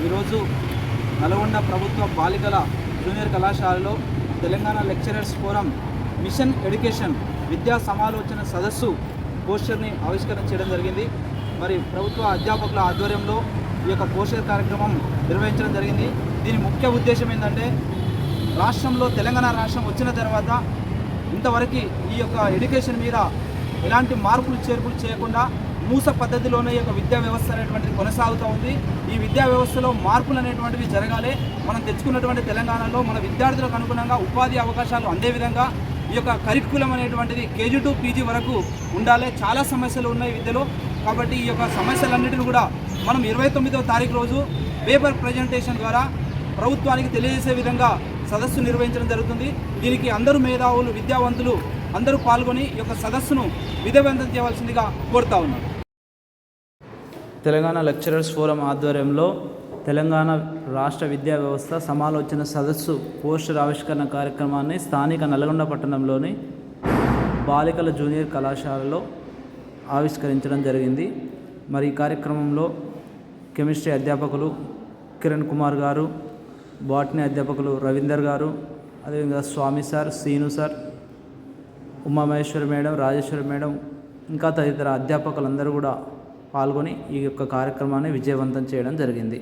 ఈరోజు నల్గొండ ప్రభుత్వ బాలికల జూనియర్ కళాశాలలో Telangana lecturers forum machine education విద్యా సమాలోచన సదస్సు పోస్టర్ని ఆవిష్కరణ చేయడం జరిగింది. మరి ప్రభుత్వ అధ్యాపకుల ఆధ్వర్యంలో ఈ యొక్క పోస్టర్ కార్యక్రమం నిర్వహించడం జరిగింది. దీని ముఖ్య ఉద్దేశం ఏంటంటే, రాష్ట్రంలో తెలంగాణ రాష్ట్రం వచ్చిన తర్వాత ఇంతవరకు ఈ యొక్క ఎడ్యుకేషన్ మీద ఎలాంటి మార్పులు చేర్పులు చేయకుండా మూస పద్ధతిలోనే ఈ యొక్క విద్యా వ్యవస్థ అనేటువంటిది కొనసాగుతూ ఉంది. ఈ విద్యా వ్యవస్థలో మార్పులు అనేటువంటివి జరగాలి. మనం తెచ్చుకున్నటువంటి తెలంగాణలో మన విద్యార్థులకు అనుగుణంగా ఉపాధి అవకాశాలు అందే విధంగా ఈ యొక్క కరికులం అనేటువంటిది కేజీ టు పీజీ వరకు ఉండాలి. చాలా సమస్యలు ఉన్నాయి విద్యలో. కాబట్టి ఈ యొక్క సమస్యలన్నిటిని కూడా మనం 29వ తారీఖు రోజు పేపర్ ప్రజెంటేషన్ ద్వారా ప్రభుత్వానికి తెలియజేసే విధంగా సదస్సు నిర్వహించడం జరుగుతుంది. దీనికి అందరూ మేధావులు, విద్యావంతులు అందరూ పాల్గొని ఈ యొక్క సదస్సును విజయవంతం చేయవలసిందిగా కోరుతా ఉన్నారు. తెలంగాణ లెక్చరర్స్ ఫోరం ఆధ్వర్యంలో తెలంగాణ రాష్ట్ర విద్యా వ్యవస్థ సమాలోచన సదస్సు పోస్టర్ ఆవిష్కరణ కార్యక్రమాన్ని స్థానిక నల్గొండ పట్టణంలోని బాలికల జూనియర్ కళాశాలలో ఆవిష్కరించడం జరిగింది. మరి ఈ కార్యక్రమంలో కెమిస్ట్రీ అధ్యాపకులు కిరణ్ కుమార్ గారు, బాటనీ అధ్యాపకులు రవీందర్ గారు, అదేవిధంగా Swamy sir, Seenu sir, Umamaheswari madam, Rajeswari madam, ఇంకా తదితర అధ్యాపకులందరూ కూడా పాల్గొని ఈ యొక్క కార్యక్రమాన్ని విజయవంతం చేయడం జరిగింది.